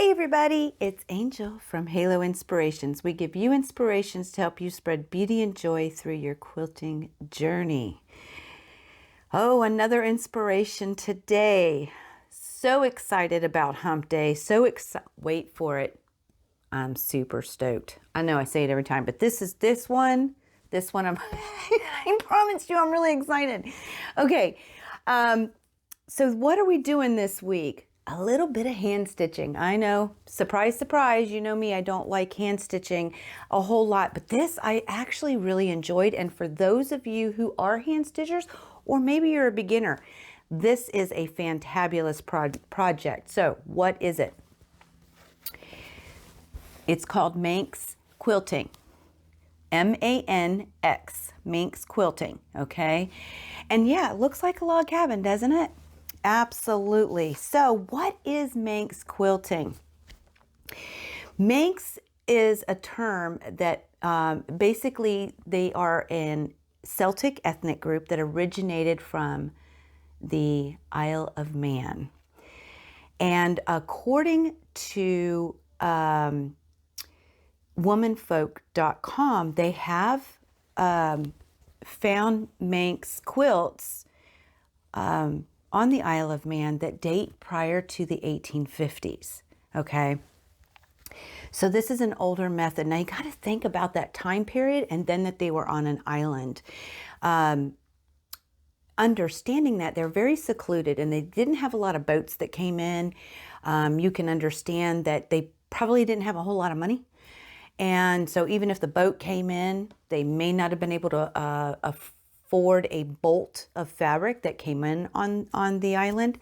Hey everybody, it's Angel from Halo Inspirations. We give you inspirations to help you spread beauty and joy through your quilting journey. Oh, another inspiration today. So excited about Hump Day. Wait for it. I'm super stoked. I know I say it every time, but this one I'm I promise you I'm really excited. Okay. So what are we doing this week? A little bit of hand stitching. I know, surprise, surprise, you know me, I don't like hand stitching a whole lot, but this I actually really enjoyed. And for those of you who are hand stitchers, or maybe you're a beginner, this is a fantabulous project. So what is it? It's called Manx Quilting. M-A-N-X, Manx Quilting, okay? And yeah, it looks like a log cabin, doesn't it? Absolutely. So what is Manx quilting? Manx is a term that basically they are an Celtic ethnic group that originated from the Isle of Man. And according to womanfolk.com, they have found Manx quilts on the Isle of Man that date prior to the 1850s, okay? So this is an older method. Now you got to think about that time period and then that they were on an island. Understanding that they're very secluded and they didn't have a lot of boats that came in. You can understand that they probably didn't have a whole lot of money. And so even if the boat came in, they may not have been able to afford a bolt of fabric that came in on the island.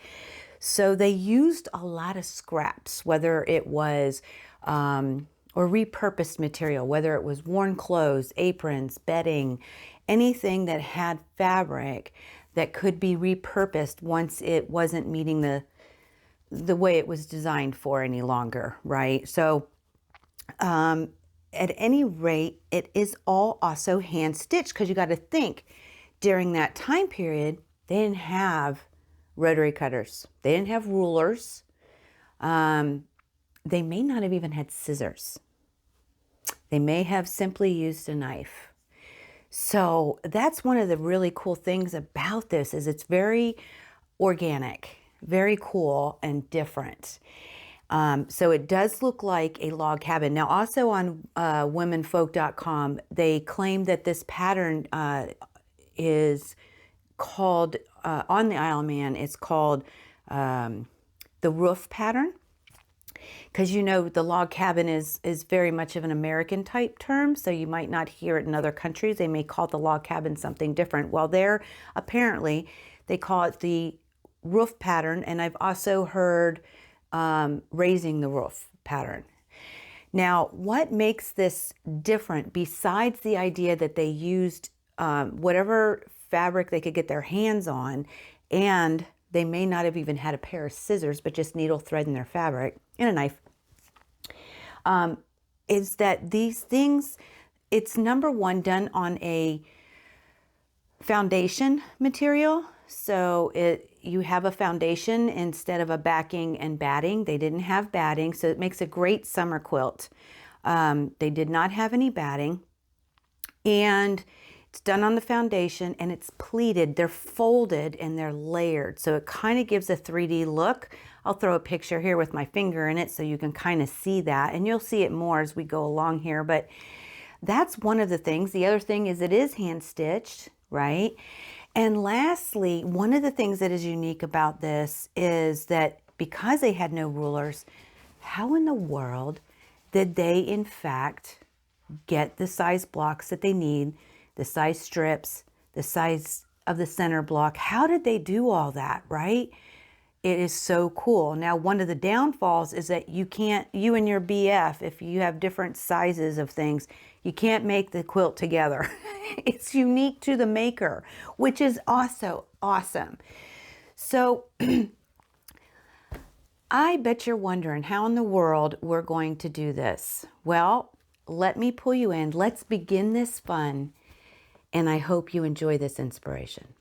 So they used a lot of scraps, whether it was or repurposed material, whether it was worn clothes, aprons, bedding, anything that had fabric that could be repurposed once it wasn't meeting the way it was designed for any longer, right? So at any rate, it is all also hand stitched, because you got to think during that time period, they didn't have rotary cutters. They didn't have rulers. They may not have even had scissors. They may have simply used a knife. So that's one of the really cool things about this is it's very organic, very cool and different. So it does look like a log cabin. Now also on womenfolk.com, they claim that this pattern is called, on the Isle of Man, it's called the roof pattern. Because you know the log cabin is very much of an American type term, so you might not hear it in other countries. They may call the log cabin something different. Well, there apparently they call it the roof pattern, and I've also heard raising the roof pattern. Now, what makes this different, besides the idea that they used whatever fabric they could get their hands on, and they may not have even had a pair of scissors, but just needle thread in their fabric and a knife, is that these things, it's number one, done on a foundation material. So you have a foundation instead of a backing and batting. They didn't have batting, so it makes a great summer quilt. They did not have any batting, and it's done on the foundation, and it's pleated. They're folded and they're layered, so it kind of gives a 3D look. I'll throw a picture here with my finger in it so you can kind of see that, and you'll see it more as we go along here, but that's one of the things. The other thing is it is hand stitched, right? And lastly, one of the things that is unique about this is that because they had no rulers, how in the world did they in fact get the size blocks that they need, the size strips, the size of the center block? How did they do all that, right? It is so cool. Now, one of the downfalls is that you and your BF, if you have different sizes of things, you can't make the quilt together. It's unique to the maker, which is also awesome. So I bet you're wondering how in the world we're going to do this. Well, let me pull you in. Let's begin this fun, and I hope you enjoy this inspiration.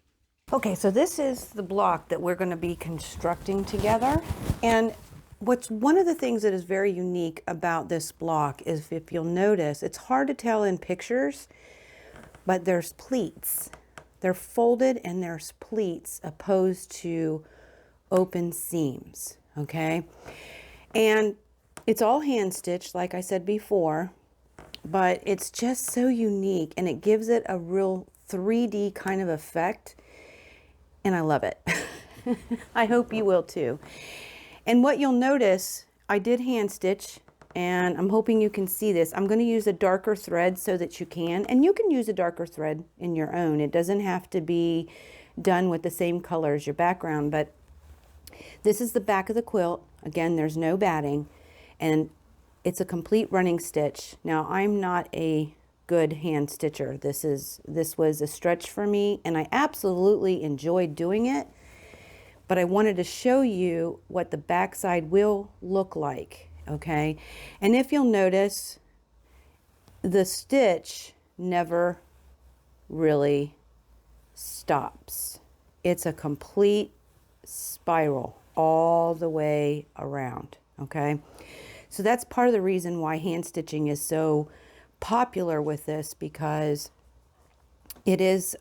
Okay, so this is the block that we're going to be constructing together. And what's one of the things that is very unique about this block is, if you'll notice, it's hard to tell in pictures, but there's pleats. They're folded and there's pleats opposed to open seams, okay? And it's all hand stitched, like I said before, but it's just so unique and it gives it a real 3D kind of effect, and I love it. I hope you will too. And what you'll notice, I did hand stitch, and I'm hoping you can see this. I'm going to use a darker thread so that you can, and you can use a darker thread in your own. It doesn't have to be done with the same color as your background, but this is the back of the quilt. Again, there's no batting, and it's a complete running stitch. Now, I'm not a good hand stitcher. This was a stretch for me, and I absolutely enjoyed doing it. But I wanted to show you what the backside will look like, okay? And if you'll notice, the stitch never really stops. It's a complete spiral all the way around, okay? So that's part of the reason why hand stitching is so popular with this, because it is,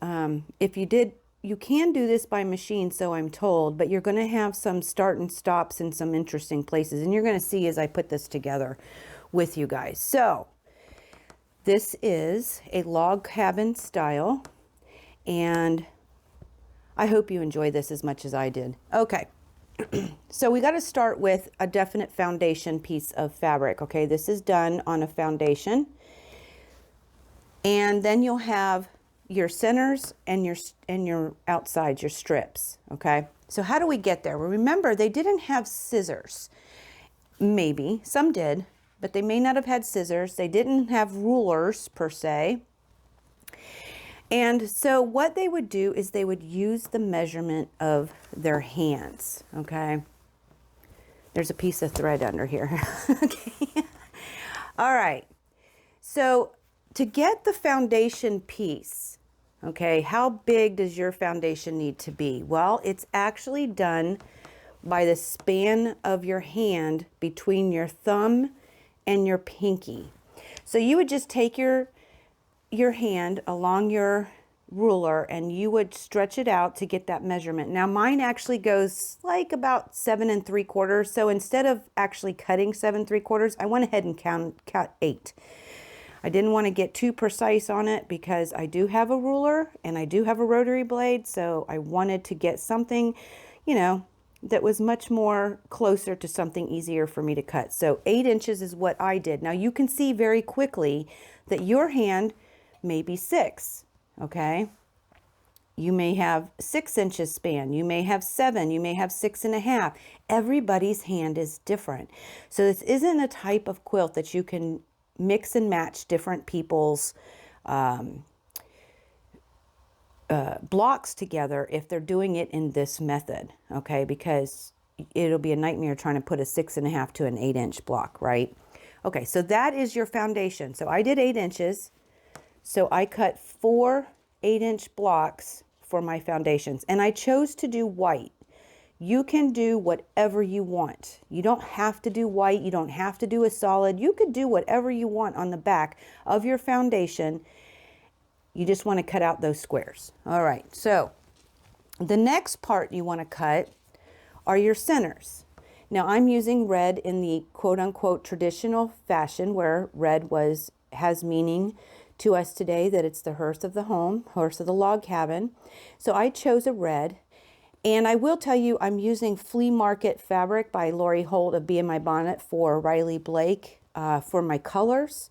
you can do this by machine, so I'm told, but you're going to have some start and stops in some interesting places, and you're going to see as I put this together with you guys. So this is a log cabin style, and I hope you enjoy this as much as I did. Okay, so we got to start with a definite foundation piece of fabric. Okay, this is done on a foundation, and then you'll have your centers and your outsides, your strips, okay? So how do we get there? Well, remember, they didn't have scissors. Maybe, some did, but they may not have had scissors. They didn't have rulers per se. And so what they would do is they would use the measurement of their hands, okay? There's a piece of thread under here, okay? All right, so to get the foundation piece, okay, how big does your foundation need to be? Well, it's actually done by the span of your hand between your thumb and your pinky. So you would just take your hand along your ruler and you would stretch it out to get that measurement. Now mine actually goes like about 7 3/4. So instead of actually cutting 7 3/4, I went ahead and cut 8. I didn't want to get too precise on it because I do have a ruler and I do have a rotary blade. So I wanted to get something, you know, that was much more closer to something easier for me to cut. So 8 inches is what I did. Now you can see very quickly that your hand may be 6, okay? You may have 6 inches span, you may have 7, you may have 6.5. Everybody's hand is different. So this isn't a type of quilt that you can mix and match different people's blocks together if they're doing it in this method, okay? Because it'll be a nightmare trying to put a 6.5 to an 8-inch block, right? Okay, so that is your foundation. So I did 8 inches. So I cut 4 8-inch blocks for my foundations, and I chose to do white. You can do whatever you want. You don't have to do white. You don't have to do a solid. You could do whatever you want on the back of your foundation. You just want to cut out those squares. All right, so the next part you want to cut are your centers. Now I'm using red in the quote-unquote traditional fashion, where red has meaning to us today, that it's the hearth of the home, hearth of the log cabin. So I chose a red. And I will tell you, I'm using Flea Market fabric by Lori Holt of Be in My Bonnet for Riley Blake for my colors.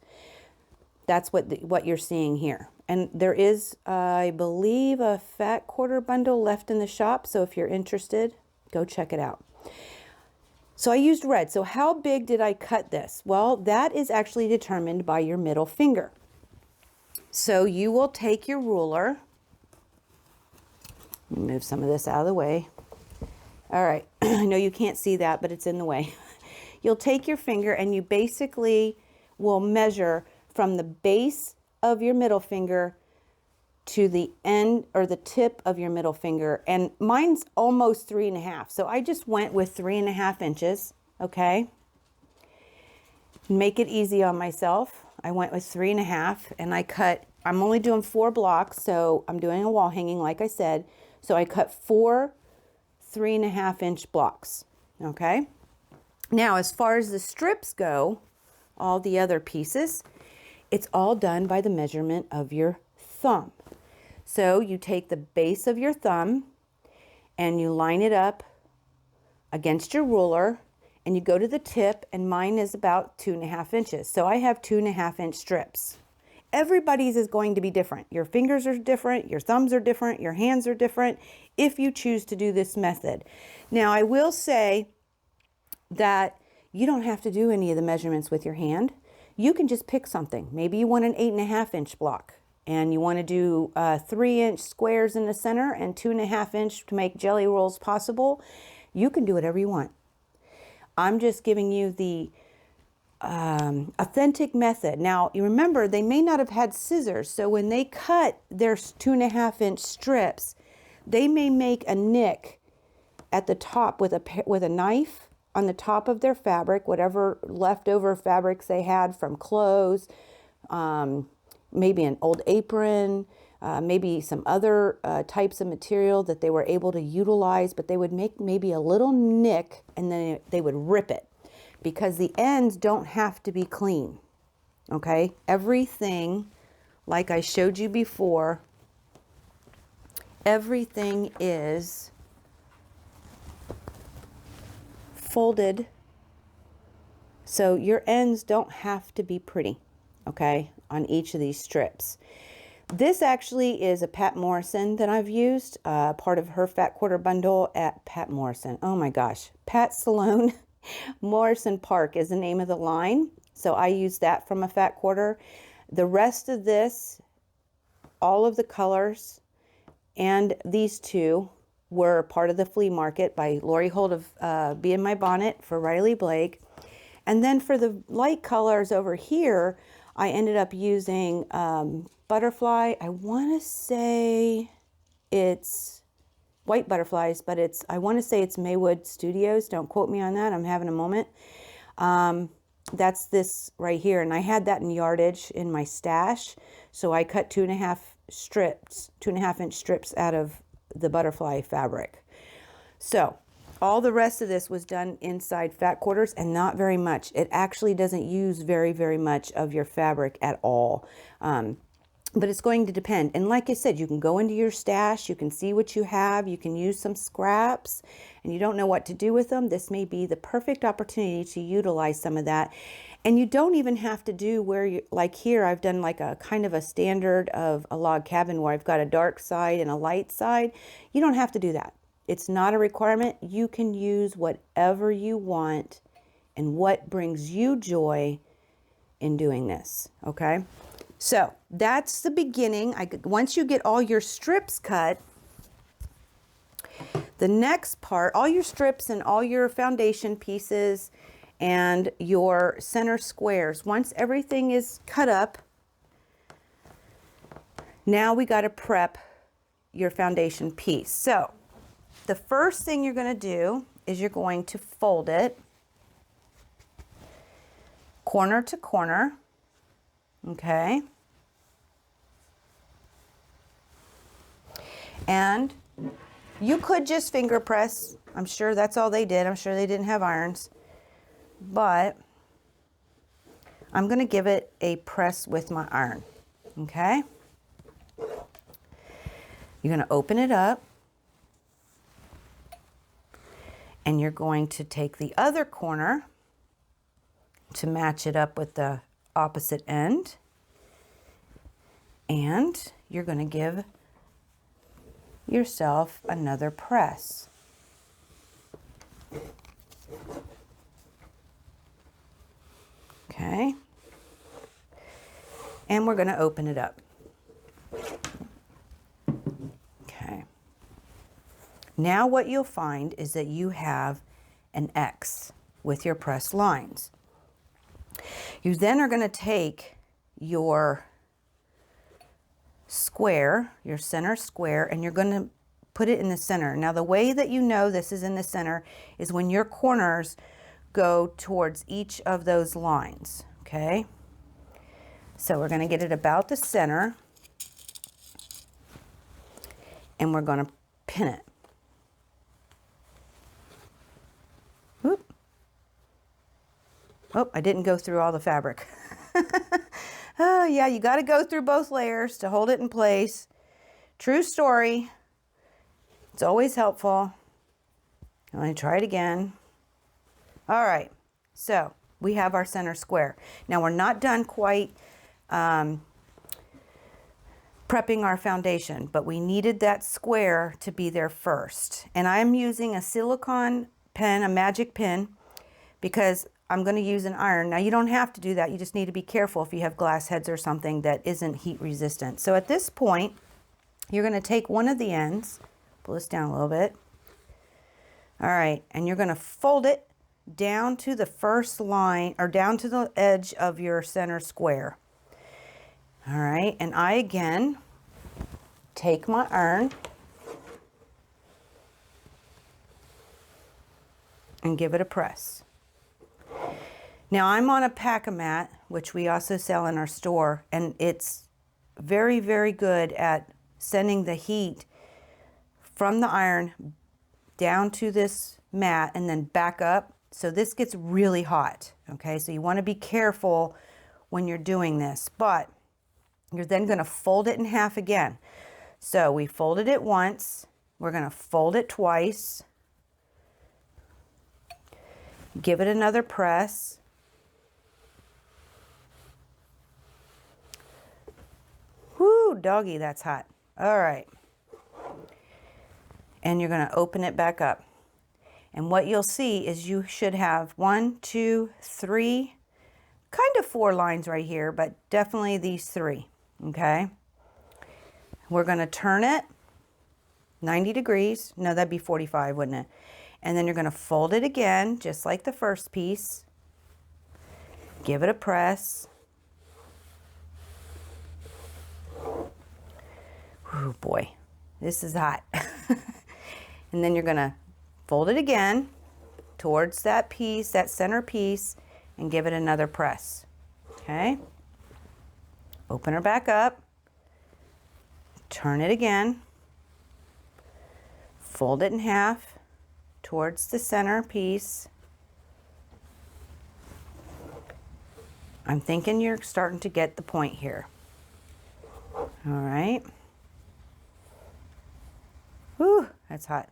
That's what you're seeing here. And there is, I believe, a fat quarter bundle left in the shop. So if you're interested, go check it out. So I used red. So how big did I cut this? Well, that is actually determined by your middle finger. So you will take your ruler. Move some of this out of the way. All right, I know you can't see that, but it's in the way. You'll take your finger and you basically will measure from the base of your middle finger to the end or the tip of your middle finger. And mine's almost 3.5. So I just went with 3.5 inches. okay? Make it easy on myself. I went with 3.5 and I cut, I'm only doing 4 blocks, so I'm doing a wall hanging like I said. So I cut 4 3.5-inch blocks, okay? Now, as far as the strips go, all the other pieces, it's all done by the measurement of your thumb. So you take the base of your thumb and you line it up against your ruler and you go to the tip, and mine is about 2.5 inches. So I have 2.5-inch strips. Everybody's is going to be different. Your fingers are different, your thumbs are different, your hands are different if you choose to do this method. Now, I will say that you don't have to do any of the measurements with your hand. You can just pick something. Maybe you want an 8.5-inch block and you want to do 3-inch squares in the center and 2.5-inch to make jelly rolls possible. You can do whatever you want. I'm just giving you the authentic method. Now, you remember, they may not have had scissors, so when they cut their 2.5-inch strips, they may make a nick at the top with a knife on the top of their fabric, whatever leftover fabrics they had from clothes, maybe an old apron, maybe some other types of material that they were able to utilize, but they would make maybe a little nick and then they would rip it because the ends don't have to be clean, okay? Everything, like I showed you before, everything is folded, so your ends don't have to be pretty, okay, on each of these strips. This actually is a Pat Morrison that I've used, part of her fat quarter bundle at Pat Morrison. Oh my gosh, Pat Salone Morrison Park is the name of the line. So I use that from a fat quarter. The rest of this, all of the colors, and these two were part of the flea market by Lori Holt of Be In My Bonnet for Riley Blake. And then for the light colors over here, I ended up using butterfly. I want to say it's white butterflies, but I want to say it's Maywood Studios. Don't quote me on that. I'm having a moment. That's this right here. And I had that in yardage in my stash. So I cut 2.5-inch strips out of the butterfly fabric. So all the rest of this was done inside fat quarters and not very much. It actually doesn't use very, very much of your fabric at all. But it's going to depend. And like I said, you can go into your stash, you can see what you have, you can use some scraps, and you don't know what to do with them. This may be the perfect opportunity to utilize some of that. And you don't even have to do where you, like here, I've done like a kind of a standard of a log cabin where I've got a dark side and a light side. You don't have to do that. It's not a requirement. You can use whatever you want and what brings you joy in doing this, okay? So that's the beginning. Once you get all your strips cut, the next part, all your strips and all your foundation pieces and your center squares, once everything is cut up, now we got to prep your foundation piece. So the first thing you're going to do is you're going to fold it corner to corner. Okay. And you could just finger press. I'm sure that's all they did. I'm sure they didn't have irons. But I'm going to give it a press with my iron. Okay. You're going to open it up. And you're going to take the other corner to match it up with the opposite end. And you're going to give yourself another press. Okay. And we're going to open it up. Okay. Now what you'll find is that you have an X with your pressed lines. You then are going to take your square, your center square, and you're going to put it in the center. Now the way that you know this is in the center is when your corners go towards each of those lines, okay? So we're going to get it about the center, and we're going to pin it. Oop. Oh, I didn't go through all the fabric. Oh yeah, you got to go through both layers to hold it in place. True story. It's always helpful. Let me try it again. All right, so we have our center square. Now we're not done quite prepping our foundation, but we needed that square to be there first. And I'm using a silicone pen, a magic pen, because I'm going to use an iron. Now you don't have to do that. You just need to be careful if you have glass heads or something that isn't heat resistant. So at this point, you're going to take one of the ends, pull this down a little bit. All right, and you're going to fold it down to the first line, or down to the edge of your center square. All right, and I again take my iron and give it a press. Now I'm on a pack-a-mat, which we also sell in our store, and it's very, very good at sending the heat from the iron down to this mat and then back up. So this gets really hot, okay? So you want to be careful when you're doing this, but you're then going to fold it in half again. So we folded it once, we're going to fold it twice, give it another press, whoo, doggy, that's hot. All right, and you're going to open it back up. And what you'll see is you should have 1, 2, 3, kind of 4 lines right here, but definitely these 3, okay? We're going to turn it 90 degrees. No, that'd be 45, wouldn't it? And then you're going to fold it again, just like the first piece. Give it a press. Oh boy, this is hot. And then you're going to fold it again towards that piece, that center piece, and give it another press. Okay? Open her back up. Turn it again. Fold it in half towards the center piece. I'm thinking you're starting to get the point here. All right. Whew, that's hot.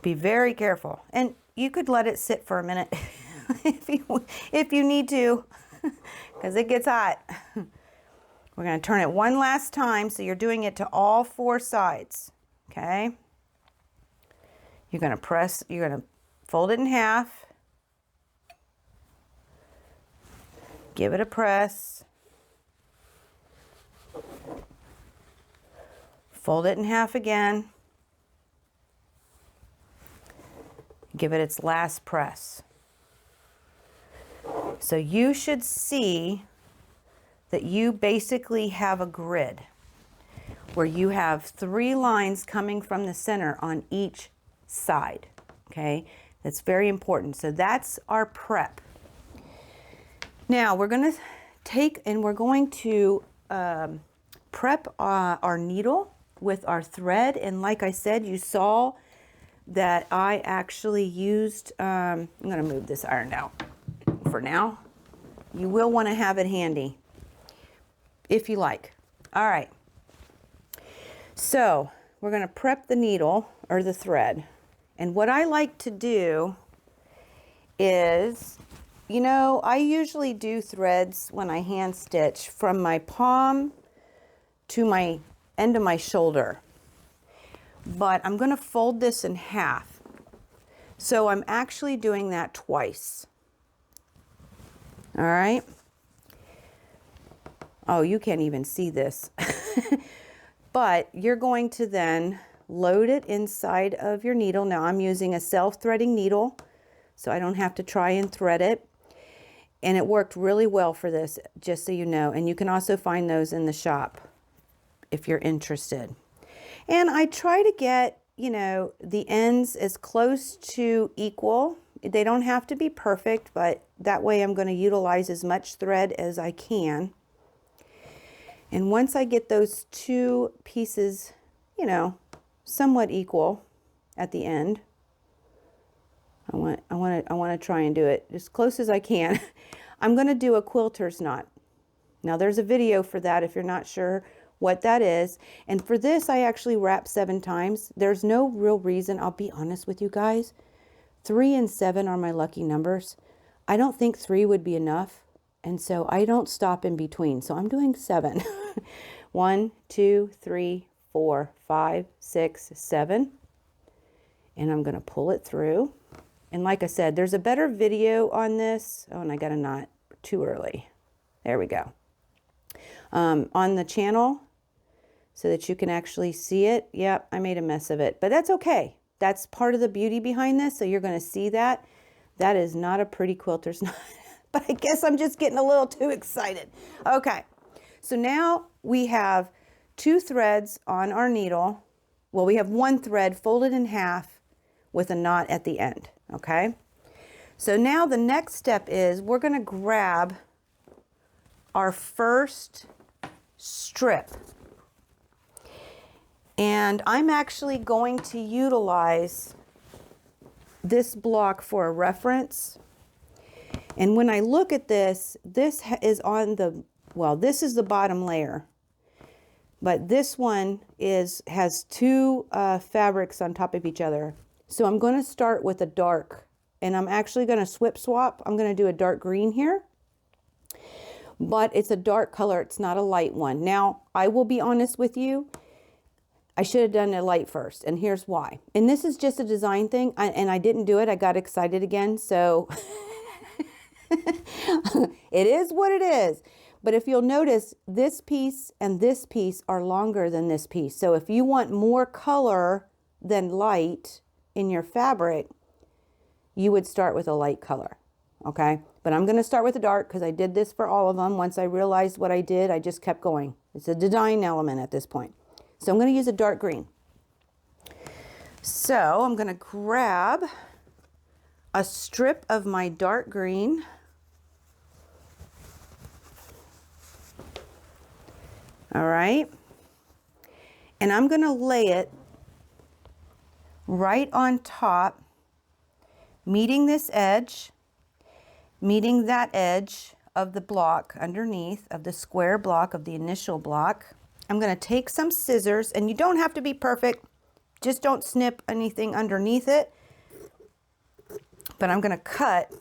Be very careful. And you could let it sit for a minute if you need to, because it gets hot. We're going to turn it one last time, so you're doing it to all 4 sides, okay? You're going to press, you're going to fold it in half, give it a press, fold it in half again, give it its last press. So you should see that you basically have a grid where you have 3 lines coming from the center on each side, okay? That's very important. So that's our prep. Now we're going to take and we're going to prep our needle with our thread. And like I said, you saw that I actually used, I'm going to move this iron out for now. You will want to have it handy if you like. All right. So we're going to prep the needle or the thread. And what I like to do is, you know, I usually do threads when I hand stitch from my palm to my end of my shoulder. But I'm going to fold this in half. So I'm actually doing that twice. All right. Oh, you can't even see this. But you're going to then load it inside of your needle. Now I'm using a self-threading needle, so I don't have to try and thread it. And it worked really well for this, just so you know. And you can also find those in the shop if you're interested. And I try to get, you know, the ends as close to equal They don't have to be perfect, but that way I'm going to utilize as much thread as I can. And once I get those two pieces, you know, somewhat equal at the end, I want to try and do it as close as I can. I'm going to do a quilter's knot. Now there's a video for that if you're not sure what that is. And for this, I actually wrap 7 times. There's no real reason, I'll be honest with you guys. 3 and 7 are my lucky numbers. I don't think 3 would be enough. And so I don't stop in between. So I'm doing 7. 1, 2, 3, 4, 5, 6, 7. And I'm going to pull it through. And like I said, there's a better video on this. Oh, and I got a knot too early. There we go. On the channel so that you can actually see it. Yep, I made a mess of it, but that's okay. That's part of the beauty behind this. So you're going to see that. That is not a pretty quilter's knot, but I guess I'm just getting a little too excited. Okay, so now we have 2 threads on our needle. Well, we have 1 thread folded in half with a knot at the end. Okay, so now the next step is we're going to grab our first strip. And I'm actually going to utilize this block for a reference. And when I look at this, this is on the, well, this is the bottom layer. But this one has 2 fabrics on top of each other. So I'm going to start with a dark, and I'm actually going to swap. I'm going to do a dark green here, but it's a dark color. It's not a light one. Now, I will be honest with you. I should have done a light first, and here's why. And this is just a design thing, and I didn't do it. I got excited again, so it is what it is. But if you'll notice, this piece and this piece are longer than this piece. So if you want more color than light in your fabric, you would start with a light color, okay? But I'm going to start with a dark because I did this for all of them. Once I realized what I did, I just kept going. It's a design element at this point. So I'm going to use a dark green. So I'm going to grab a strip of my dark green. All right. And I'm going to lay it right on top, meeting this edge, meeting that edge of the block underneath of the square block of the initial block. I'm going to take some scissors, and you don't have to be perfect. Just don't snip anything underneath it. But I'm going to cut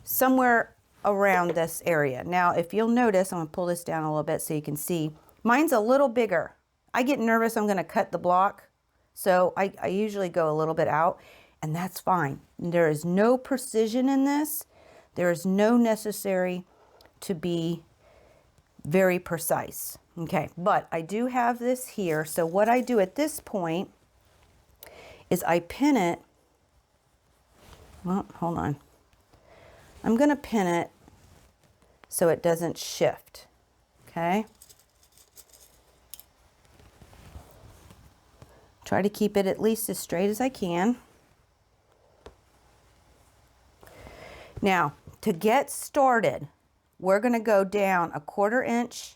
somewhere around this area. Now, if you'll notice, I'm going to pull this down a little bit so you can see. Mine's a little bigger. I get nervous. I'm going to cut the block. So I usually go a little bit out, and that's fine. There is no precision in this. There is no necessary to be very precise. Okay, but I do have this here. So what I do at this point is I pin it. Well, hold on. I'm going to pin it so it doesn't shift. Okay. Try to keep it at least as straight as I can. Now, to get started, we're going to go down a 1/4 inch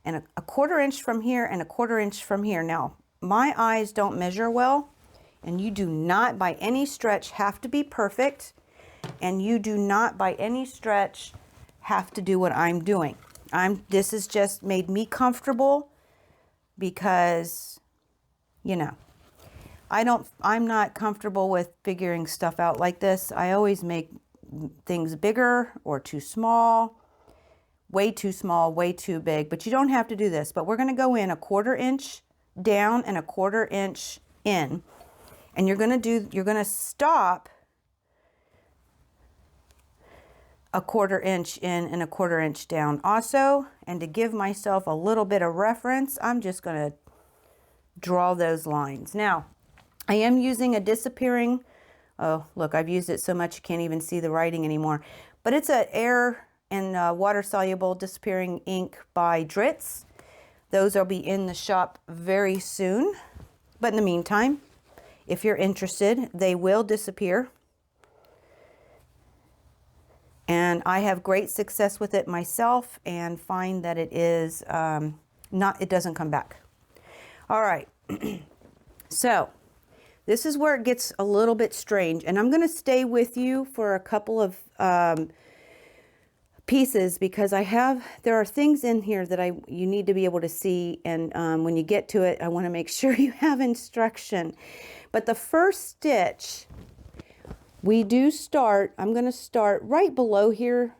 and a 1/4 inch from here and a 1/4 inch from here. Now, my eyes don't measure well, and you do not by any stretch have to be perfect, and you do not by any stretch have to do what I'm doing. This has just made me comfortable because, you know, I'm not comfortable with figuring stuff out like this. I always make things bigger or too small, way too big, but you don't have to do this. But we're going to go in a 1/4 inch down and a 1/4 inch in, and you're going to stop a 1/4 inch in and a 1/4 inch down also. And to give myself a little bit of reference, I'm just going to draw those lines. Now, I am using a disappearing, oh, look, I've used it so much you can't even see the writing anymore. But it's an air and water-soluble disappearing ink by Dritz. Those will be in the shop very soon. But in the meantime, if you're interested, they will disappear. And I have great success with it myself and find that it is it doesn't come back. All right. So this is where it gets a little bit strange, and I'm going to stay with you for a couple of pieces because there are things in here that you need to be able to see, and when you get to it, I want to make sure you have instruction. But the first stitch, I'm going to start right below here,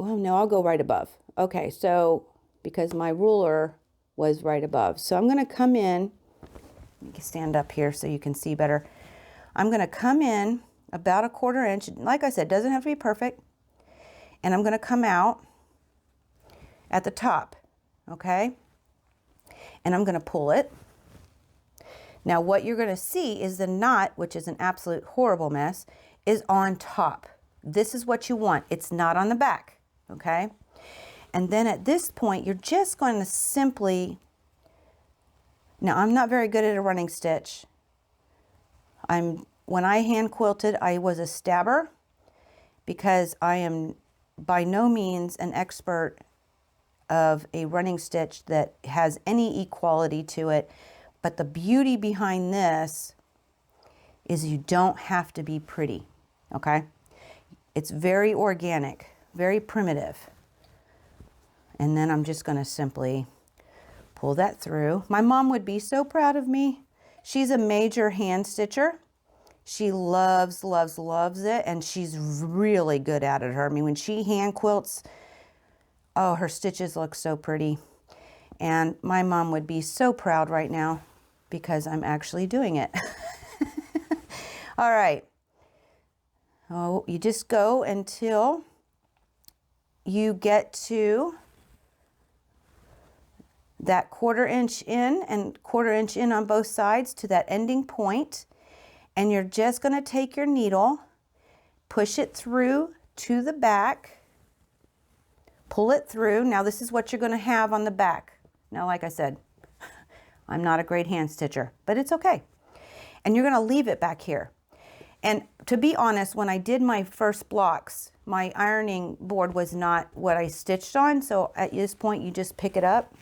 oh no, I'll go right above. Okay, so because my ruler was right above. So I'm going to come in, let me stand up here so you can see better. I'm going to come in about a 1/4 inch. Like I said, doesn't have to be perfect. And I'm going to come out at the top, okay? And I'm going to pull it. Now what you're going to see is the knot, which is an absolute horrible mess, is on top. This is what you want. It's not on the back, okay? And then at this point, you're just going to simply, now I'm not very good at a running stitch. When I hand quilted, I was a stabber because I am by no means an expert of a running stitch that has any equality to it. But the beauty behind this is you don't have to be pretty, okay? It's very organic, very primitive. And then I'm just going to simply pull that through. My mom would be so proud of me. She's a major hand stitcher. She loves, loves, loves it, and she's really good at it. I mean, when she hand quilts, oh, her stitches look so pretty. And my mom would be so proud right now because I'm actually doing it. All right. Oh, you just go until you get to that 1/4 inch in and 1/4 inch in on both sides to that ending point. And you're just going to take your needle, push it through to the back, pull it through. Now this is what you're going to have on the back. Now, like I said, I'm not a great hand stitcher, but it's okay. And you're going to leave it back here. And to be honest, when I did my first blocks, my ironing board was not what I stitched on. So at this point, you just pick it up.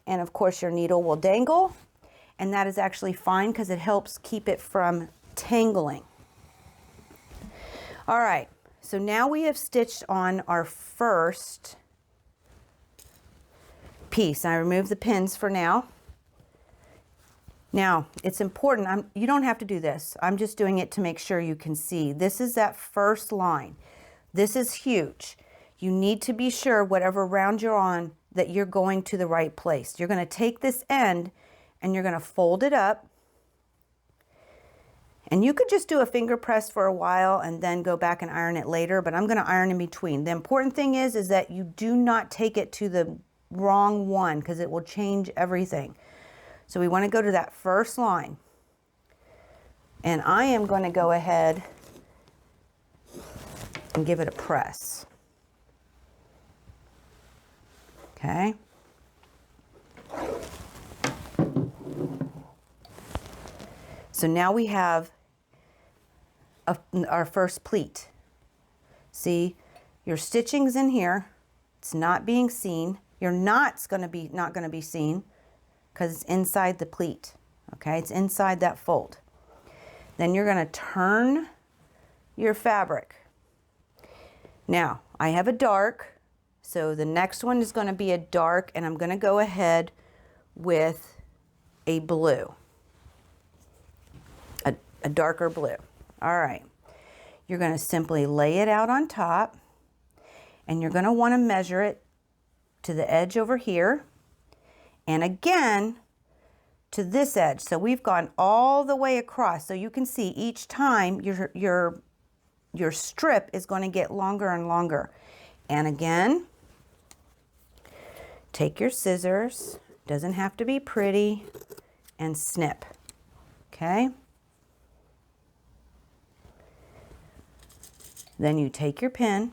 And of course, your needle will dangle. And that is actually fine because it helps keep it from tangling. All right, so now we have stitched on our first piece. I remove the pins for now. Now, it's important, you don't have to do this. I'm just doing it to make sure you can see. This is that first line. This is huge. You need to be sure whatever round you're on that you're going to the right place. You're going to take this end and you're going to fold it up. And you could just do a finger press for a while and then go back and iron it later, but I'm going to iron in between. The important thing is that you do not take it to the wrong one because it will change everything. So we want to go to that first line. And I am going to go ahead and give it a press. Okay. So now we have our first pleat. See, your stitching's in here. It's not being seen. Your knot's not going to be seen because it's inside the pleat. Okay, it's inside that fold. Then you're going to turn your fabric. Now, I have a dark. So the next one is going to be a dark, and I'm going to go ahead with a blue, a darker blue. All right, you're going to simply lay it out on top, and you're going to want to measure it to the edge over here, and again to this edge. So we've gone all the way across. So you can see each time your strip is going to get longer and longer. And again, take your scissors, doesn't have to be pretty, and snip, okay? Then you take your pin,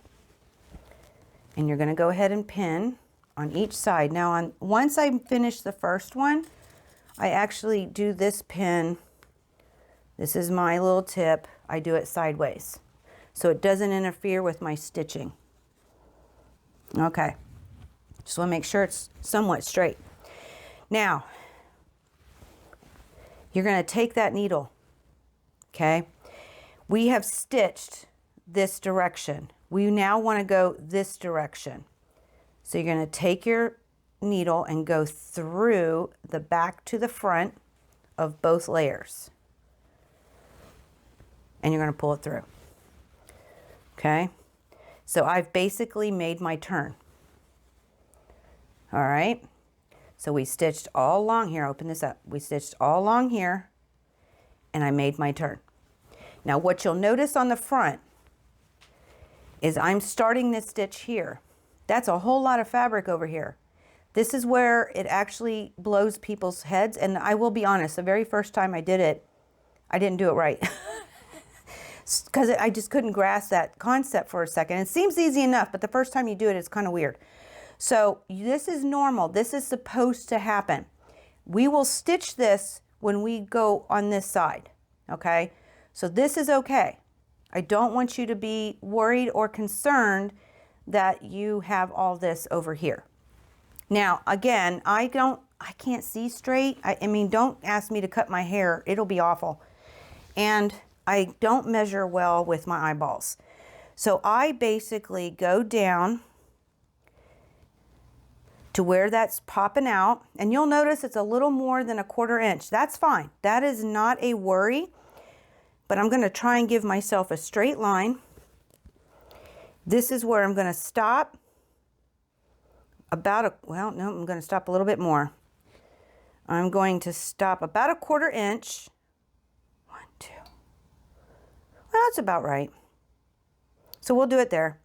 and you're gonna go ahead and pin on each side. Now, once I finish the first one, I actually do this pin. This is my little tip. I do it sideways. so it doesn't interfere with my stitching. Okay, just want to make sure it's somewhat straight. Now, you're going to take that needle, okay? We have stitched this direction. We now want to go this direction. So you're going to take your needle and go through the back to the front of both layers. And you're going to pull it through. Okay? So I've basically made my turn. All right? So we stitched all along here. Open this up. We stitched all along here, and I made my turn. Now what you'll notice on the front is I'm starting this stitch here. That's a whole lot of fabric over here. This is where it actually blows people's heads, and I will be honest, the very first time I did it, I didn't do it right. Because I just couldn't grasp that concept for a second. It seems easy enough, but the first time you do it, it's kind of weird. So this is normal. This is supposed to happen. We will stitch this when we go on this side, okay? So this is okay. I don't want you to be worried or concerned that you have all this over here. Now, again, I can't see straight. I mean, don't ask me to cut my hair. It'll be awful. And I don't measure well with my eyeballs. So I basically go down to where that's popping out. And you'll notice it's a little more than 1/4 inch. That's fine. That is not a worry. But I'm going to try and give myself a straight line. This is where I'm going to stop. Well, no, I'm going to stop a little bit more. I'm going to stop about 1/4 inch. 1, 2. Well, that's about right. So we'll do it there.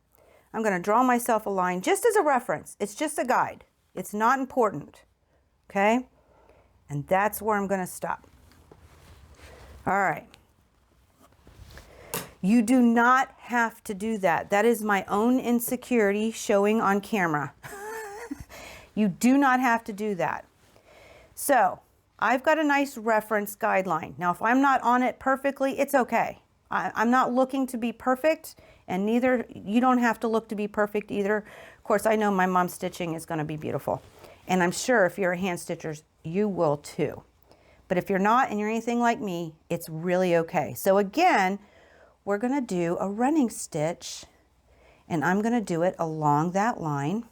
I'm going to draw myself a line just as a reference. It's just a guide. It's not important. Okay? And that's where I'm going to stop. All right. You do not have to do that. That is my own insecurity showing on camera. You do not have to do that. So I've got a nice reference guideline. Now, if I'm not on it perfectly, it's okay. I'm not looking to be perfect, and neither, you don't have to look to be perfect either. Of course, I know my mom's stitching is going to be beautiful. And I'm sure if you're a hand stitcher, you will too. But if you're not and you're anything like me, it's really okay. So again, we're going to do a running stitch, and I'm going to do it along that line.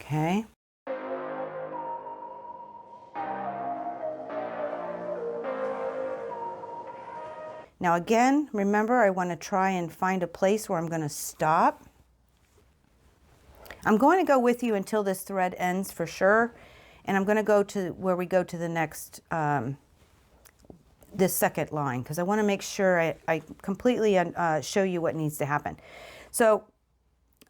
Okay. Now again, remember, I want to try and find a place where I'm going to stop. I'm going to go with you until this thread ends for sure, and I'm going to go to where we go to the next this second line, because I want to make sure I completely show you what needs to happen. So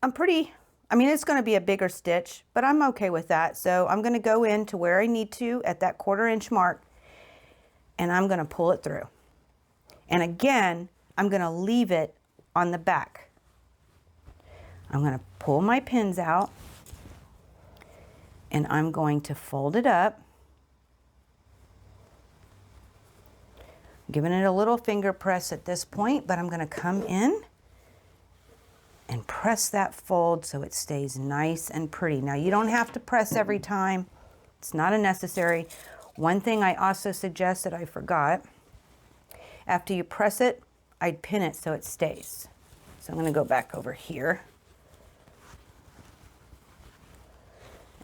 I mean, it's going to be a bigger stitch, but I'm okay with that. So I'm going to go in to where I need to at that 1/4 inch mark, and I'm going to pull it through. And again, I'm going to leave it on the back. I'm going to pull my pins out, and I'm going to fold it up, giving it a little finger press at this point, but I'm going to come in and press that fold so it stays nice and pretty. Now, you don't have to press every time. It's not necessary. One thing I also suggest that I forgot, after you press it, I'd pin it so it stays. So I'm going to go back over here,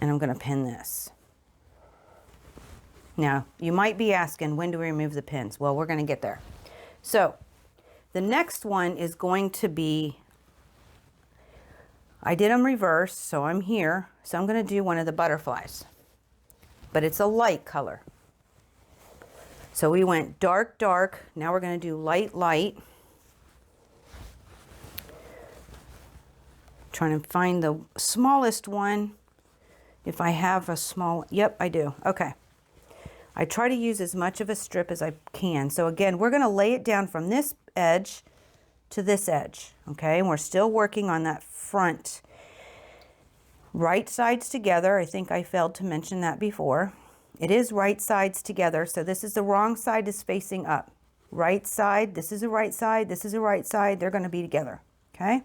and I'm going to pin this. Now, you might be asking, when do we remove the pins? Well, we're going to get there. So the next one is going to be, I did them reverse, so I'm here. So I'm going to do one of the butterflies, but it's a light color. So we went dark, dark. Now we're going to do light, light. Trying to find the smallest one. If I have a small, yep, I do. Okay. I try to use as much of a strip as I can. So again, we're going to lay it down from this edge to this edge, okay? And we're still working on that front. Right sides together. I think I failed to mention that before. It is right sides together, so this is the wrong side is facing up. right side, this is a right side, this is a right side, they're going to be together, okay?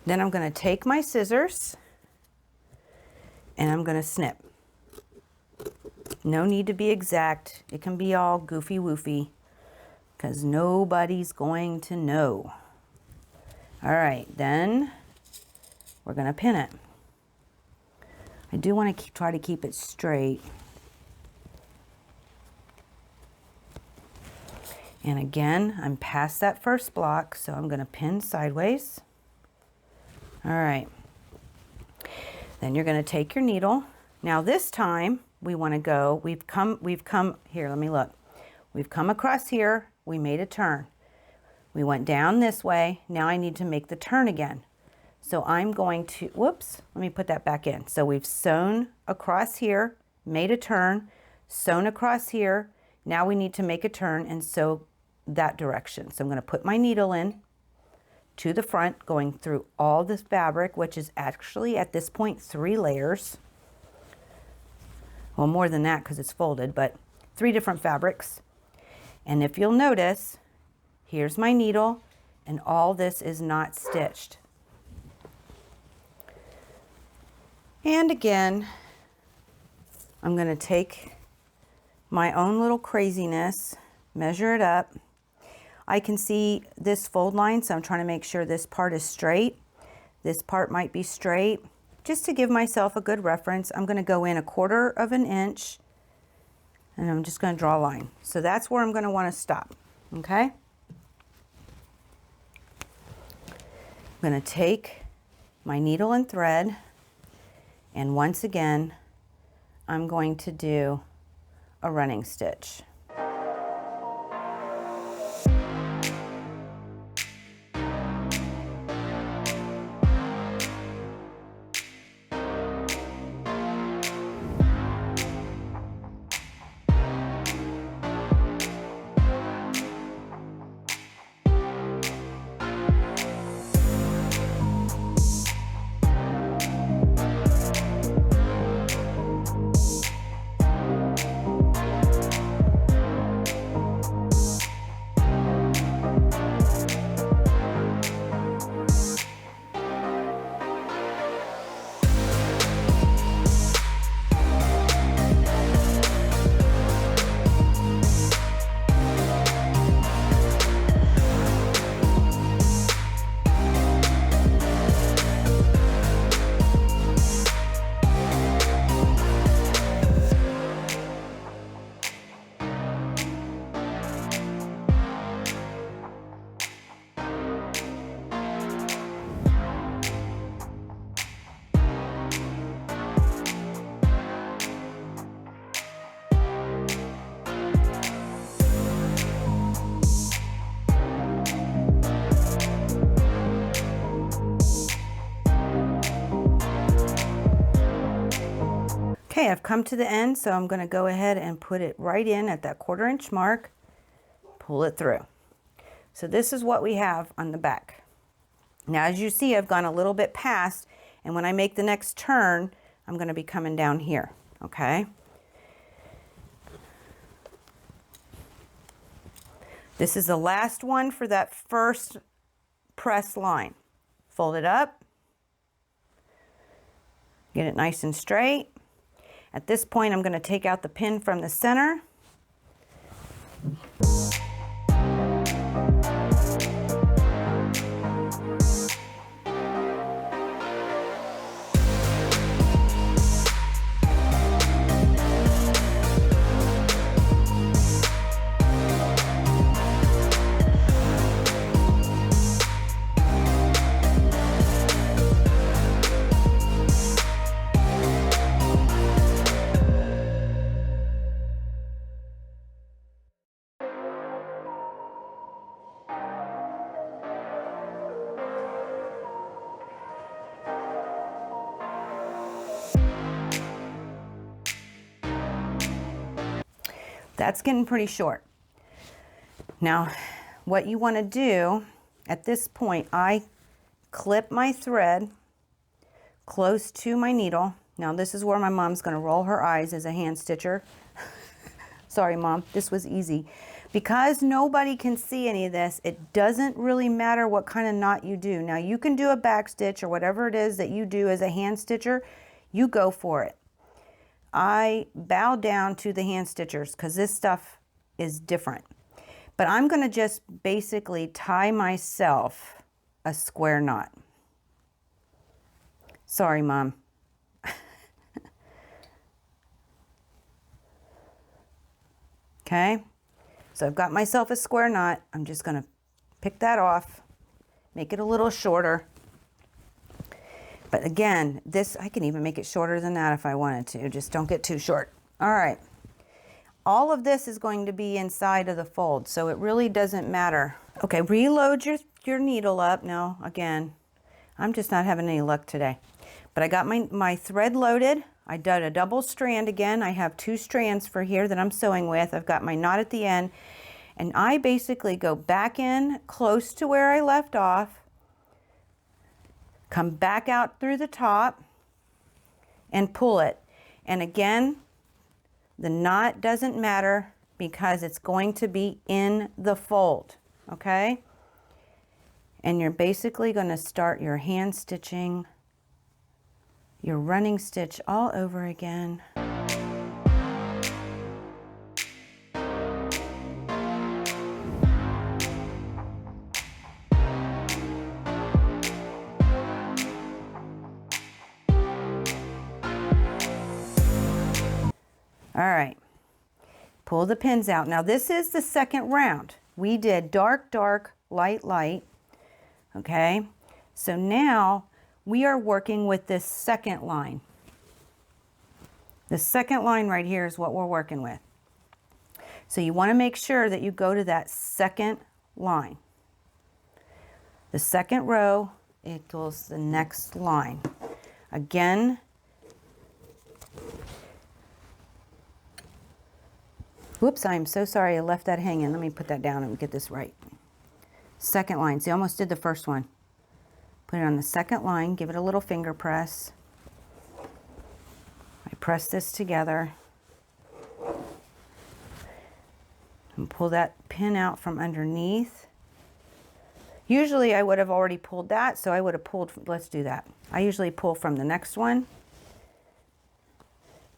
Then I'm going to take my scissors and I'm going to snip. No need to be exact. It can be all goofy woofy because nobody's going to know. All right, then we're going to pin it. I do want to try to keep it straight. And again, I'm past that first block, so I'm going to pin sideways. All right. Then you're going to take your needle. Now this time we want to go, we've come, here, let me look. We've come across here, we made a turn. We went down this way, now I need to make the turn again. So I'm going to, whoops, let me put that back in. So we've sewn across here, made a turn, sewn across here. Now we need to make a turn and sew that direction. So I'm going to put my needle in to the front, going through all this fabric, which is actually at this point 3 layers. Well, more than that because it's folded, but 3 different fabrics. And if you'll notice, here's my needle and all this is not stitched. And again, I'm going to take my own little craziness, measure it up. I can see this fold line, so I'm trying to make sure this part is straight. This part might be straight. Just to give myself a good reference, I'm going to go in 1/4 of an inch and I'm just going to draw a line. So that's where I'm going to want to stop, okay? I'm going to take my needle and thread, and once again, I'm going to do a running stitch. Okay, I've come to the end, so I'm going to go ahead and put it right in at that 1/4 inch mark, pull it through. So this is what we have on the back. Now, as you see, I've gone a little bit past, and when I make the next turn, I'm going to be coming down here, okay? This is the last one for that first press line. Fold it up, get it nice and straight. At this point, I'm going to take out the pin from the center. That's getting pretty short. Now, what you want to do at this point, I clip my thread close to my needle. Now, this is where my mom's going to roll her eyes as a hand stitcher. Sorry, Mom, this was easy. Because nobody can see any of this, it doesn't really matter what kind of knot you do. Now, you can do a back stitch or whatever it is that you do as a hand stitcher. You go for it. I bow down to the hand stitchers because this stuff is different. But I'm going to just basically tie myself a square knot. Sorry, Mom. Okay, so I've got myself a square knot. I'm just going to pick that off, make it a little shorter. But again, this, I can even make it shorter than that if I wanted to. Just don't get too short. All right. All of this is going to be inside of the fold, so it really doesn't matter. Okay, reload your needle up. Now, again, I'm just not having any luck today. But I got my thread loaded. I did a double strand again. I have 2 strands for here that I'm sewing with. I've got my knot at the end. And I basically go back in close to where I left off, come back out through the top, and pull it. And again, the knot doesn't matter because it's going to be in the fold, okay? And you're basically going to start your hand stitching, your running stitch all over again. All right, pull the pins out. Now this is the second round. We did dark, dark, light, light, okay? So now we are working with this second line. The second line right here is what we're working with. So you want to make sure that you go to that second line. The second row equals the next line. Again, whoops, I'm so sorry I left that hanging. Let me put that down and get this right. Second line. See, I almost did the first one. Put it on the second line, give it a little finger press. I press this together and pull that pin out from underneath. Usually I would have already pulled that, so I would have pulled, let's do that. I usually pull from the next one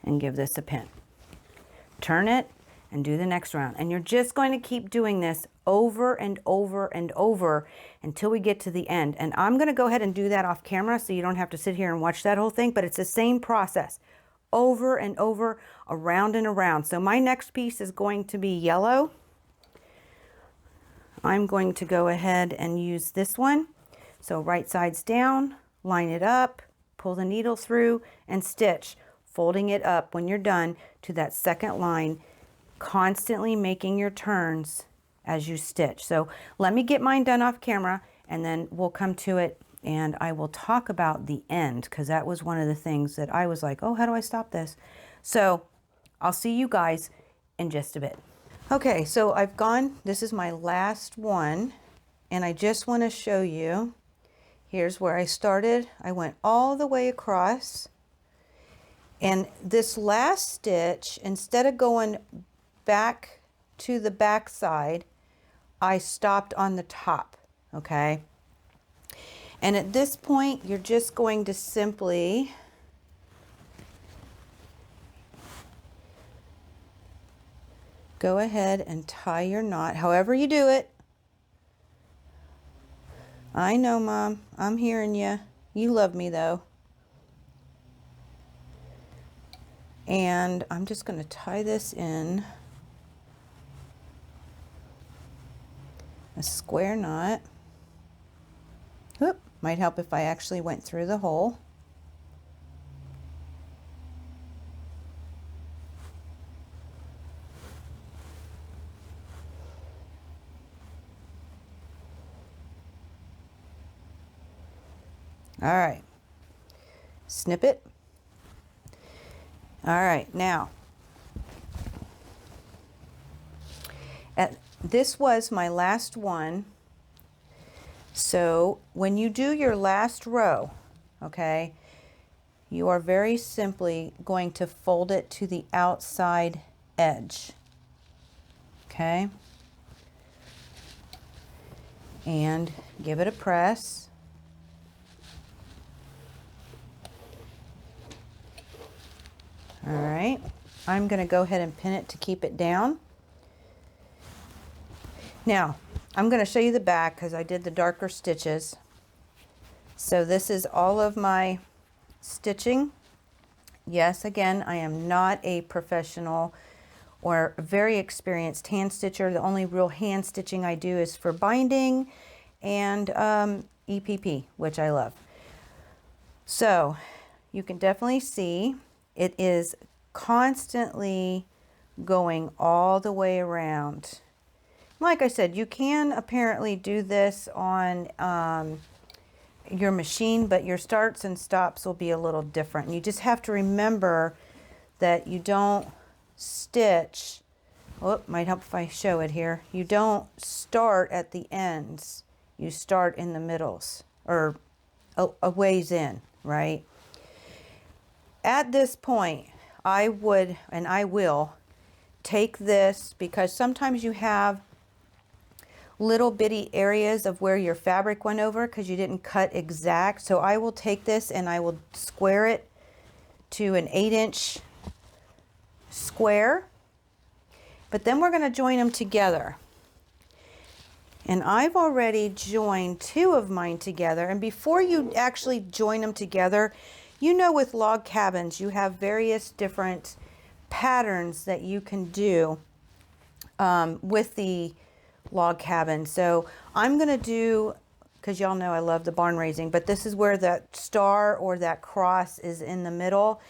and give this a pin. Turn it and do the next round. And you're just going to keep doing this over and over and over until we get to the end. And I'm going to go ahead and do that off camera so you don't have to sit here and watch that whole thing, but it's the same process over and over, around and around. So my next piece is going to be yellow. I'm going to go ahead and use this one. So right sides down, line it up, pull the needle through and stitch, folding it up when you're done to that second line, constantly making your turns as you stitch. So let me get mine done off camera and then we'll come to it and I will talk about the end because that was one of the things that I was like, oh, how do I stop this? So I'll see you guys in just a bit. Okay, so I've gone, this is my last one and I just want to show you, here's where I started. I went all the way across and this last stitch, instead of going back to the back side, I stopped on the top, okay? And at this point, you're just going to simply go ahead and tie your knot, however you do it. I know, Mom, I'm hearing you. You love me though. And I'm just going to tie this in a square knot. Whoop, might help if I actually went through the hole. All right, snip it. All right, now, this was my last one. So when you do your last row, okay, you are very simply going to fold it to the outside edge, Okay. And give it a press. All right. I'm going to go ahead and pin it to keep it down. Now, I'm going to show you the back because I did the darker stitches. So this is all of my stitching. Yes, again, I am not a professional or a very experienced hand stitcher. The only real hand stitching I do is for binding and EPP, which I love. So you can definitely see it is constantly going all the way around. Like I said, you can apparently do this on your machine, but your starts and stops will be a little different. You just have to remember that you don't stitch, oh, it might help if I show it here. You don't start at the ends. You start in the middles, or a ways in, right? At this point, I would, and I will, take this, because sometimes you have little bitty areas of where your fabric went over because you didn't cut exact. So I will take this and I will square it to an 8-inch square, but then we're going to join them together. And I've already joined 2 of mine together. And before you actually join them together, you know, with log cabins, you have various different patterns that you can do with the log cabin. So I'm going to do, because y'all know I love the barn raising, but this is where that star or that cross is in the middle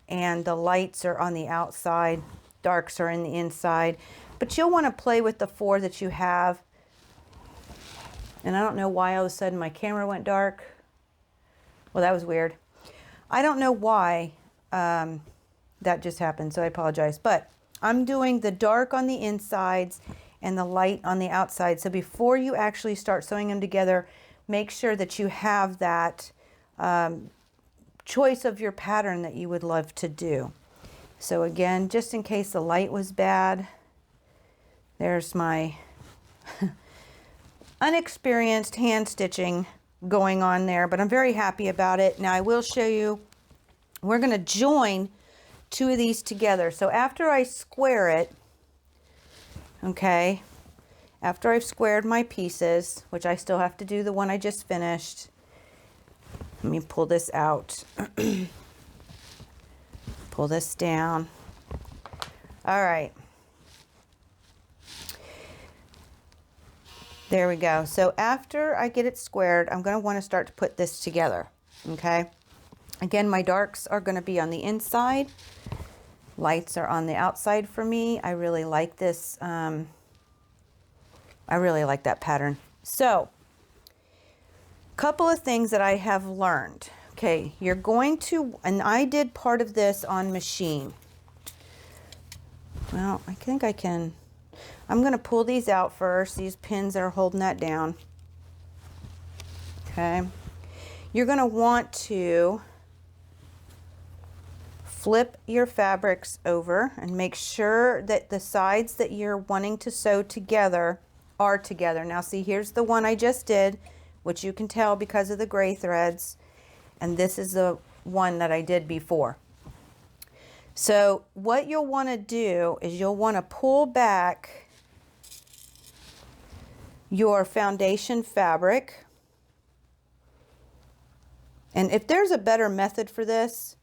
and the lights are on the outside, darks are in the inside. But you'll want to play with the 4 that you have. And I don't know why all of a sudden my camera went dark. Well, that was weird. I don't know why that just happened, so I apologize. But I'm doing the dark on the insides and the light on the outside. So before you actually start sewing them together, make sure that you have that choice of your pattern that you would love to do. So again, just in case the light was bad, there's my unexperienced hand stitching going on there, but I'm very happy about it. Now I will show you, we're going to join 2 of these together. So after I square it, okay, after I've squared my pieces, which I still have to do the one I just finished, let me pull this out. Pull this down. All right. There we go. So after I get it squared, I'm going to want to start to put this together. Okay. Again, my darks are going to be on the inside. Lights are on the outside for me. I really like this. I really like that pattern. So, couple of things that I have learned. Okay, you're going to, and I did part of this on machine. Well, I think I can, I'm going to pull these out first. These pins that are holding that down. Okay, you're going to want to flip your fabrics over and make sure that the sides that you're wanting to sew together are together. Now see, here's the one I just did, which you can tell because of the gray threads, and this is the one that I did before. So what you'll want to do is you'll want to pull back your foundation fabric, and if there's a better method for this,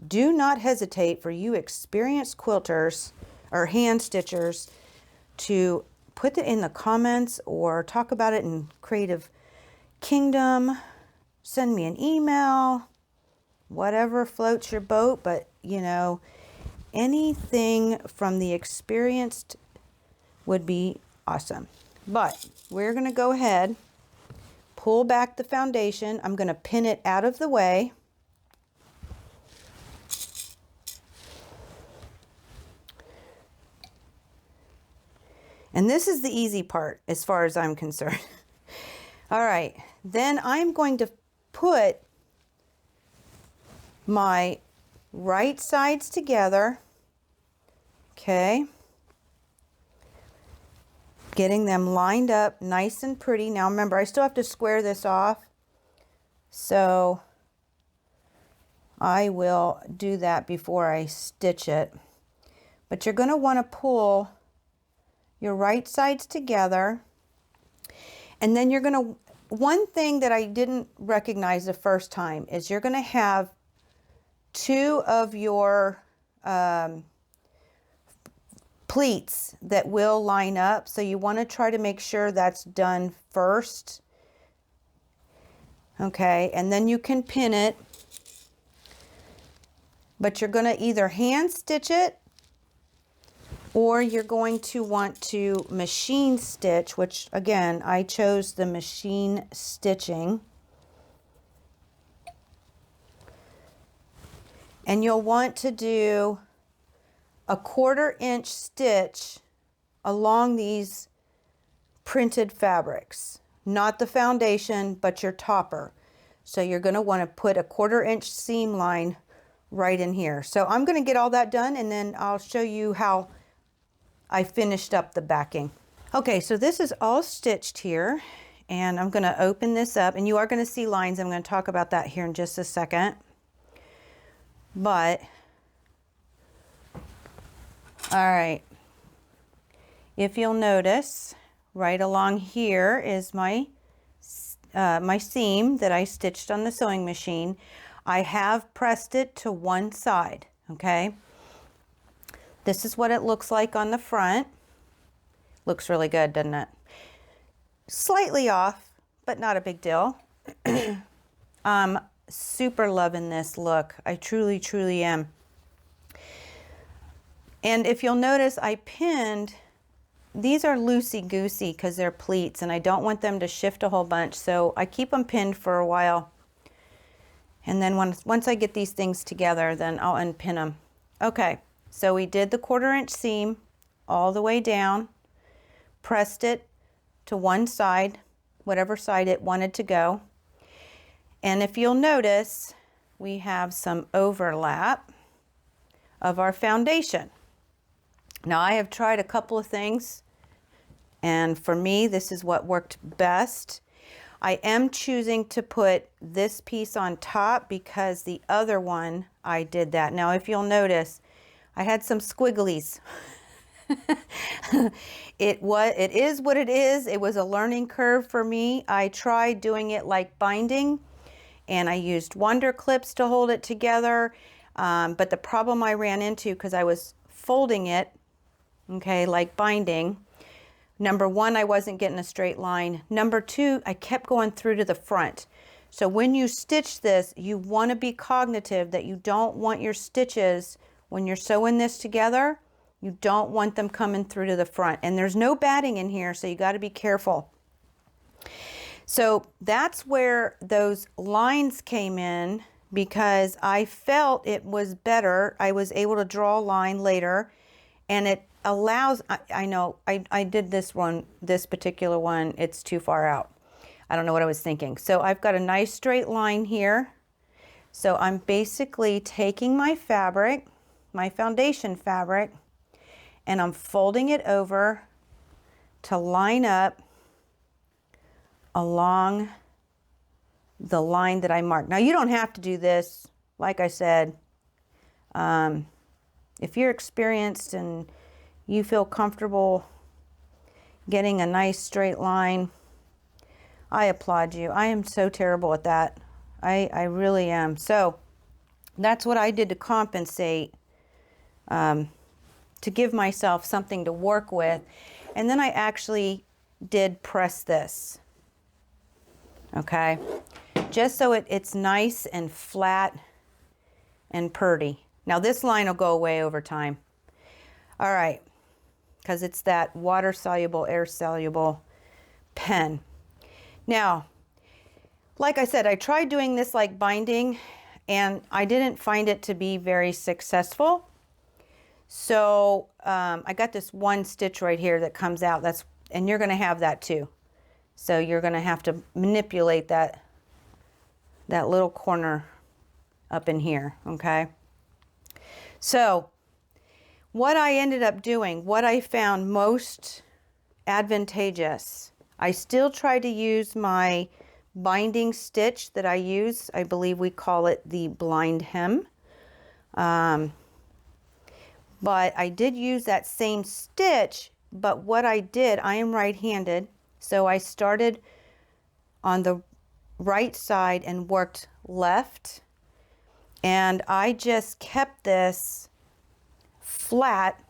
do not hesitate for you experienced quilters or hand stitchers to put it in the comments or talk about it in Creative Kingdom. Send me an email, whatever floats your boat, but you know, anything from the experienced would be awesome. But we're going to go ahead, pull back the foundation. I'm going to pin it out of the way. And this is the easy part as far as I'm concerned. All right, then I'm going to put my right sides together. Okay. Getting them lined up nice and pretty. Now remember, I still have to square this off, so I will do that before I stitch it. But you're going to want to pull your right sides together, and then you're going to, one thing that I didn't recognize the first time is you're going to have two of your pleats that will line up, so you want to try to make sure that's done first. Okay, and then you can pin it, but you're going to either hand stitch it or you're going to want to machine stitch, which again, I chose the machine stitching. And you'll want to do a 1/4 inch stitch along these printed fabrics, not the foundation, but your topper. So you're going to want to put a 1/4 inch seam line right in here. So I'm going to get all that done, and then I'll show you how I finished up the backing. Okay, so this is all stitched here, and I'm going to open this up, and you are going to see lines. I'm going to talk about that here in just a second. But all right, if you'll notice, right along here is my my seam that I stitched on the sewing machine. I have pressed it to one side. Okay, this is what it looks like on the front. Looks really good, doesn't it? Slightly off, but not a big deal. Super loving this look. I truly am. And if you'll notice, I pinned, these are loosey-goosey because they're pleats, and I don't want them to shift a whole bunch, so I keep them pinned for a while. And then once I get these things together, then I'll unpin them. Okay, so we did the 1/4 inch seam all the way down, pressed it to one side, whatever side it wanted to go. And if you'll notice, we have some overlap of our foundation. Now I have tried a couple of things, and for me this is what worked best. I am choosing to put this piece on top because the other one I did that. Now if you'll notice, I had some squigglies. It is what it is. It was a learning curve for me. I tried doing it like binding, and I used Wonder clips to hold it together. But the problem I ran into, because I was folding it, okay, like binding, number one, I wasn't getting a straight line. Number two, I kept going through to the front. So when you stitch this, you want to be cognitive that you don't want your stitches, when you're sewing this together, you don't want them coming through to the front. And there's no batting in here, so you got to be careful. So that's where those lines came in, because I felt it was better. I was able to draw a line later, and it allows, I know I did this particular one, it's too far out. I don't know what I was thinking. So I've got a nice straight line here. So I'm basically taking my fabric, my foundation fabric, and I'm folding it over to line up along the line that I marked. Now you don't have to do this. Like I said, if you're experienced and you feel comfortable getting a nice straight line, I applaud you. I am so terrible at that. I really am. So that's what I did to compensate, to give myself something to work with. And then I actually did press this. Okay, just so it's nice and flat and purty. Now this line will go away over time. All right, because it's that water soluble, air soluble pen. Now, like I said, I tried doing this like binding, and I didn't find it to be very successful. So I got this one stitch right here that comes out. And you're going to have that too. So you're going to have to manipulate that little corner up in here, okay? So what I ended up doing, what I found most advantageous. I still try to use my binding stitch that I use. I believe we call it the blind hem. But I did use that same stitch, but what I did, I am right-handed, so I started on the right side and worked left, and I just kept this flat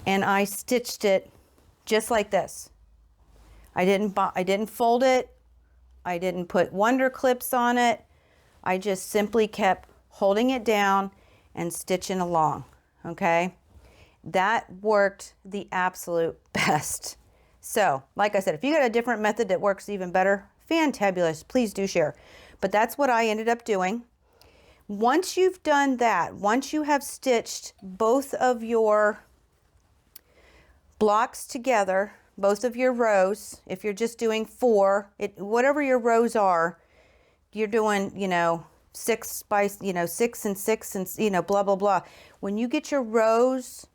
and I stitched it just like this. I didn't fold it. I didn't put wonder clips on it. I just simply kept holding it down and stitching along, okay? That worked the absolute best. So, like I said, if you got a different method that works even better, fantabulous, please do share. But that's what I ended up doing. Once you've done that, once you have stitched both of your blocks together, both of your rows, if you're just doing 4, whatever your rows are, you're doing, 6 by, 6 and 6 and, blah, blah, blah. When you get your rows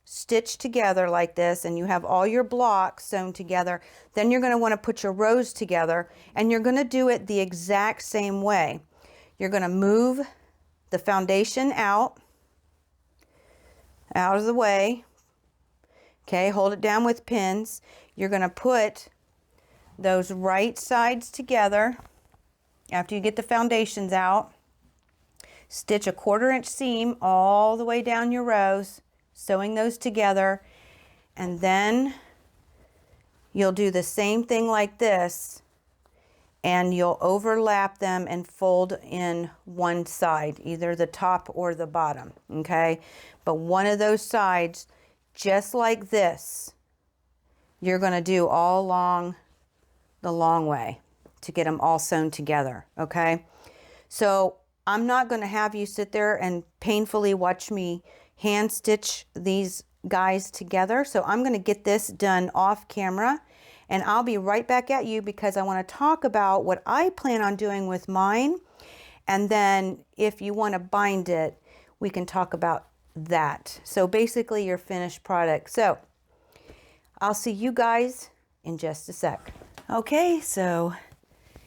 stitched together like this and you have all your blocks sewn together, then you're going to want to put your rows together, and you're going to do it the exact same way. You're going to move the foundation out of the way. Okay, hold it down with pins. You're going to put those right sides together after you get the foundations out. Stitch a 1/4 inch seam all the way down your rows, sewing those together, and then you'll do the same thing like this, and you'll overlap them and fold in one side, either the top or the bottom, okay? But one of those sides, just like this, you're going to do all along the long way to get them all sewn together, okay? So I'm not going to have you sit there and painfully watch me hand stitch these guys together. So I'm going to get this done off camera, and I'll be right back at you because I want to talk about what I plan on doing with mine. And then if you want to bind it, we can talk about that. So basically your finished product. So I'll see you guys in just a sec. Okay, so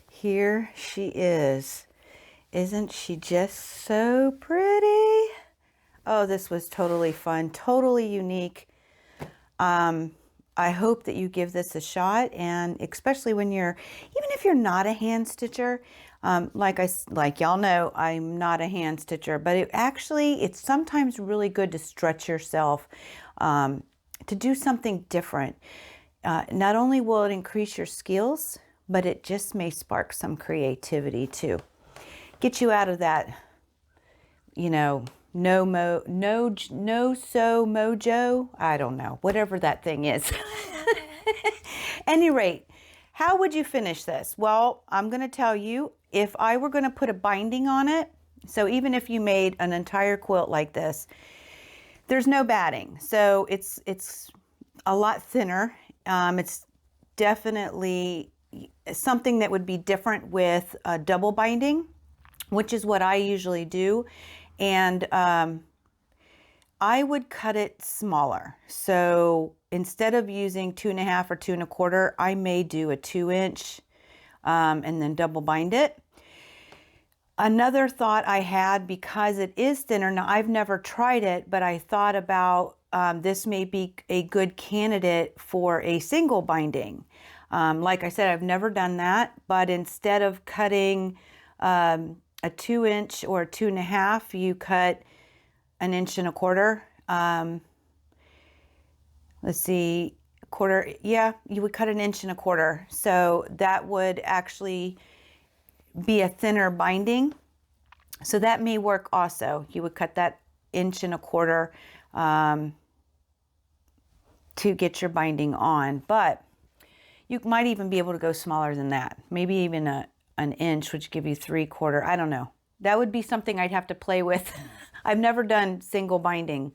here she is. Isn't she just so pretty? Oh, this was totally fun, totally unique. I hope that you give this a shot, and especially when even if you're not a hand stitcher, like y'all know, I'm not a hand stitcher, but it's sometimes really good to stretch yourself, to do something different. Not only will it increase your skills, but it just may spark some creativity too. Get you out of that, no sew mojo. I don't know, whatever that thing is. Any rate, how would you finish this? Well, I'm going to tell you, if I were going to put a binding on it, so even if you made an entire quilt like this, there's no batting. So it's a lot thinner. It's definitely something that would be different with a double binding, which is what I usually do. And I would cut it smaller. So instead of using 2.5 or 2 1/4, I may do a 2 inch and then double bind it. Another thought I had, because it is thinner, now I've never tried it, but I thought about this may be a good candidate for a single binding. Like I said, I've never done that, but instead of cutting a 2 inch or 2.5, you cut 1 1/4 inch. Let's see, yeah, you would cut 1 1/4 inch. So that would actually be a thinner binding. So that may work also. You would cut that 1 1/4 inch to get your binding on, but you might even be able to go smaller than that. Maybe even an inch, which give you 3/4. I don't know. That would be something I'd have to play with. I've never done single binding.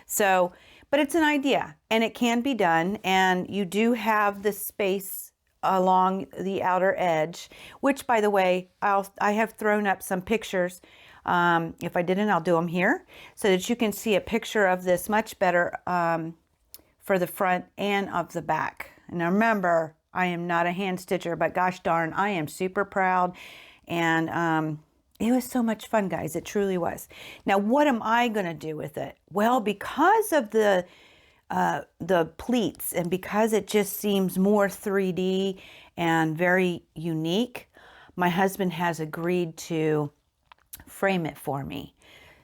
So, but it's an idea, and it can be done, and you do have the space along the outer edge, which, by the way, I have thrown up some pictures. If I didn't, I'll do them here so that you can see a picture of this much better for the front and of the back. And now remember, I am not a hand stitcher, but gosh darn, I am super proud. And it was so much fun, guys. It truly was. Now, what am I going to do with it? Well, because of the pleats and because it just seems more 3D and very unique, my husband has agreed to frame it for me.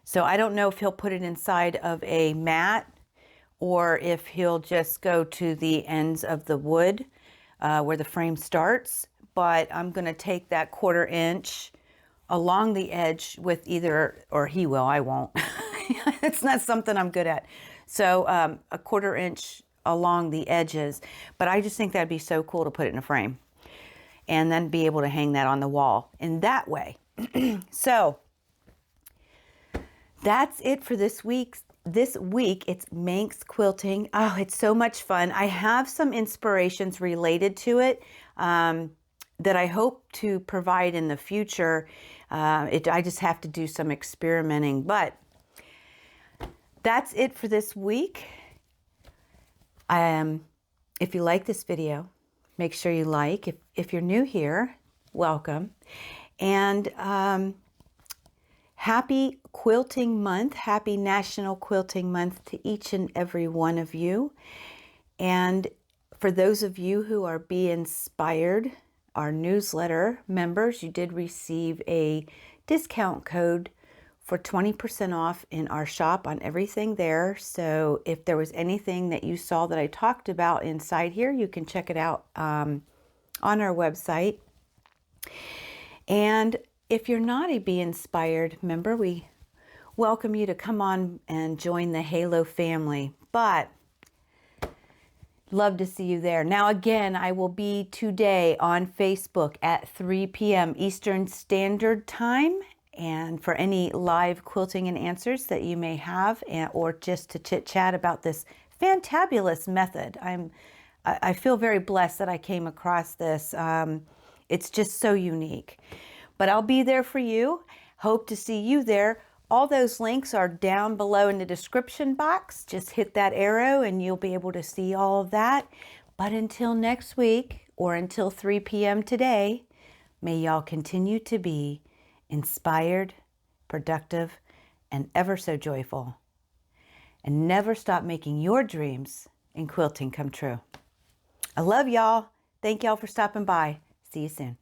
So I don't know if he'll put it inside of a mat or if he'll just go to the ends of the wood where the frame starts. But I'm going to take that 1/4 inch along the edge with either, or he will, I won't. It's not something I'm good at. So a 1/4 inch along the edges. But I just think that'd be so cool to put it in a frame and then be able to hang that on the wall in that way. So that's it for this week. It's Manx Quilting. Oh, it's so much fun. I have some inspirations related to it that I hope to provide in the future. I just have to do some experimenting, but that's it for this week. If you like this video, make sure you like. If you're new here, welcome. And happy Quilting Month. Happy National Quilting Month to each and every one of you. And for those of you who are Be Inspired, our newsletter members, you did receive a discount code for 20% off in our shop on everything there. So if there was anything that you saw that I talked about inside here, you can check it out on our website. And if you're not a Be Inspired member, we welcome you to come on and join the Halo family. But love to see you there. Now, again, I will be today on Facebook at 3 p.m. Eastern Standard Time. And for any live quilting and answers that you may have, or just to chit chat about this fantabulous method. I feel very blessed that I came across this. It's just so unique. But I'll be there for you. Hope to see you there. All those links are down below in the description box. Just hit that arrow and you'll be able to see all of that. But until next week, or until 3 p.m. today, may y'all continue to be inspired, productive, and ever so joyful. And never stop making your dreams in quilting come true. I love y'all. Thank y'all for stopping by. See you soon.